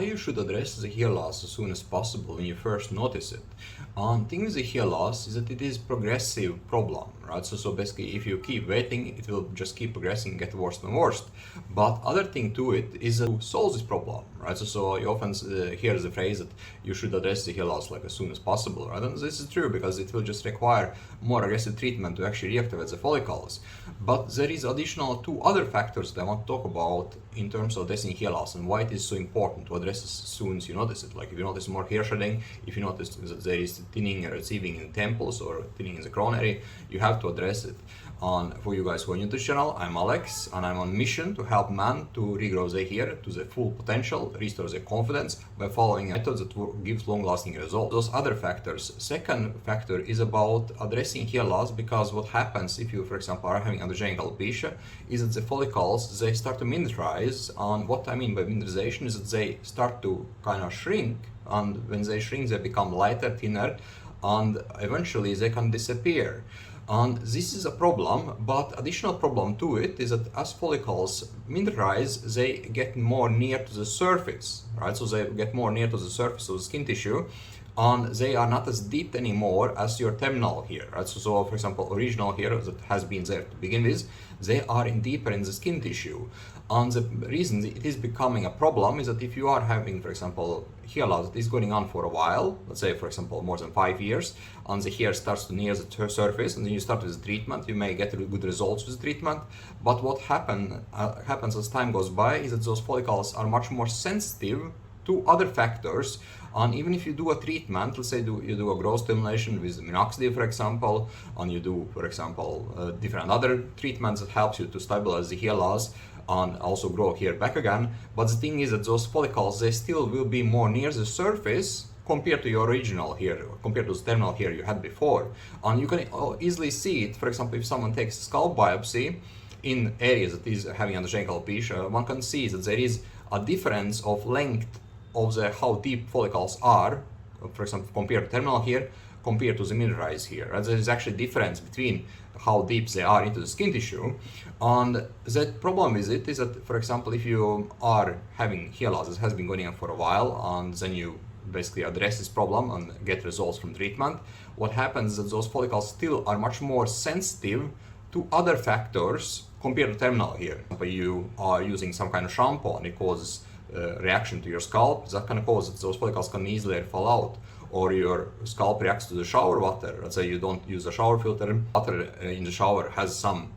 You should address the hair loss as soon as possible when you first notice it. And thing with the hair loss is that it is progressive problem, right? So basically, if you keep waiting, it will just keep progressing, get worse and worse. But other thing to it is to solve this problem, right? So you often hear the phrase that you should address the hair loss like as soon as possible, right? And this is true because it will just require more aggressive treatment to actually reactivate the follicles. But there is additional two other factors that I want to talk about in terms of addressing hair loss and why it is so important to address as soon as you notice it. Like if you notice more hair shedding, if you notice that there is thinning or receiving in the temples or thinning in the crown area, you have to address it. And for you guys who are new to this channel, I'm Alex and I'm on a mission to help men to regrow their hair to their full potential, restore their confidence by following methods that gives long-lasting results. Those other factors. Second factor is about addressing hair loss, because what happens if you, for example, are having androgenic alopecia is that the follicles, they start to miniaturize. And what I mean by miniaturization is that they start to kind of shrink, and when they shrink they become lighter, thinner, and eventually they can disappear. And this is a problem, but additional problem to it is that as follicles miniaturize, they get more near to the surface, right? So they get more near to the surface of the skin tissue, and they are not as deep anymore as your terminal hair, right? So for example, original hair that has been there to begin with, they are deeper in the skin tissue. And the reason it is becoming a problem is that if you are having, for example, hair loss that is going on for a while, let's say for example more than 5 years, and the hair starts to near the surface, and then you start with the treatment, you may get good results with the treatment. But what happens as time goes by is that those follicles are much more sensitive to other factors. And even if you do a treatment, let's say you do a growth stimulation with minoxidil, for example, and you do, for example, different other treatments that helps you to stabilize the hair loss and also grow hair back again. But the thing is that those follicles, they still will be more near the surface compared to your original hair, compared to the terminal hair you had before. And you can easily see it, for example, if someone takes a scalp biopsy in areas that is having androgenic alopecia, one can see that there is a difference of length of how deep follicles are, for example, compared to terminal hair, compared to the miniaturized hair. Right? There is actually difference between how deep they are into the skin tissue. And the problem with it is that, for example, if you are having hair loss that has been going on for a while, and then you basically address this problem and get results from treatment, what happens is that those follicles still are much more sensitive to other factors compared to terminal hair. If you are using some kind of shampoo and it causes reaction to your scalp, that can cause that those follicles can easily fall out. Or your scalp reacts to the shower water. Let's say you don't use a shower filter. Water in the shower has some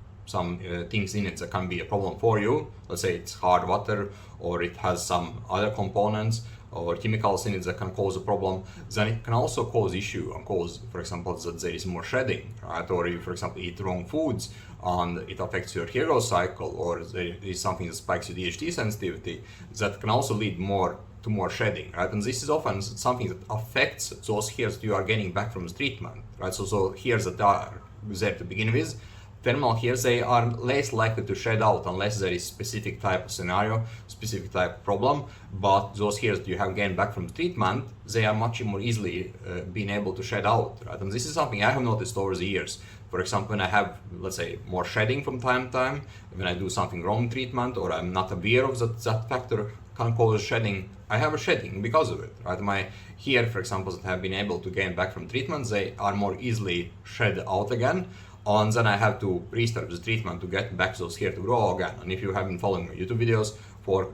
things in it that can be a problem for you. Let's say it's hard water, or it has some other components or chemicals in it that can cause a problem. Then it can also cause issue and cause, for example, that there is more shedding, right? Or you, for example, eat wrong foods and it affects your hair growth cycle, or there is something that spikes your DHT sensitivity, that can also lead to more shedding, right? And this is often something that affects those hairs that you are getting back from the treatment, right? So hairs that are there to begin with, terminal hairs, they are less likely to shed out unless there is specific type of scenario, specific type of problem. But those hairs that you have gained back from the treatment, they are much more easily being able to shed out, right? And this is something I have noticed over the years. For example, when I have, let's say, more shedding from time to time, when I do something wrong in treatment, or I'm not aware of that factor can cause shedding, I have a shedding because of it, right? My hair, for example, that have been able to gain back from treatment, they are more easily shed out again. And then I have to restart the treatment to get back those hair to grow again. And if you have been following my YouTube videos for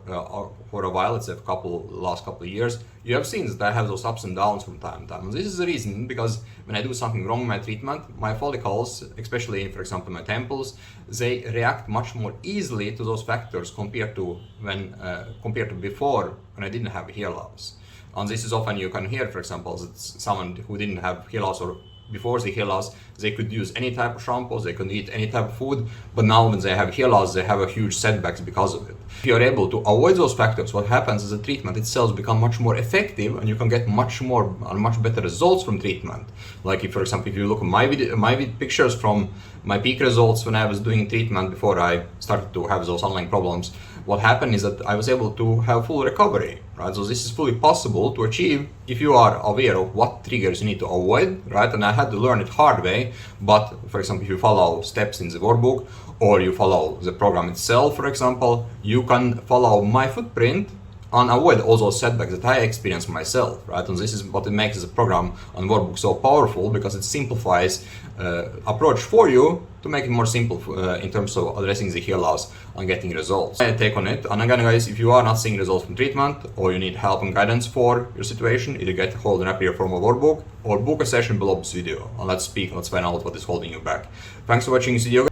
a while, let's say last couple of years, you have seen that I have those ups and downs from time to time. And this is the reason, because when I do something wrong in my treatment, my follicles, especially for example my temples, they react much more easily to those factors compared to before, when I didn't have hair loss. And this is often you can hear, for example, that someone who didn't have hair loss, or before the hair loss, they could use any type of shampoo, they could eat any type of food, but now when they have hair loss, they have a huge setbacks because of it. If you're able to avoid those factors, what happens is the treatment itself becomes much more effective, and you can get much better results from treatment. Like if, for example, if you look at my pictures from my peak results when I was doing treatment before I started to have those online problems, what happened is that I was able to have full recovery, right? So this is fully possible to achieve if you are aware of what triggers you need to avoid, right? And I had to learn it hard way, but for example, if you follow steps in the workbook, or you follow the program itself, for example, you can follow my footprint and avoid all those setbacks that I experienced myself, right? And this is what it makes the program and workbook so powerful, because it simplifies approach for you to make it more simple in terms of addressing the hair loss and getting results. I take on it. And again, guys, if you are not seeing results from treatment, or you need help and guidance for your situation, either get hold of an appear formal workbook or book a session below this video, and let's speak, let's find out what is holding you back. Thanks for watching this video.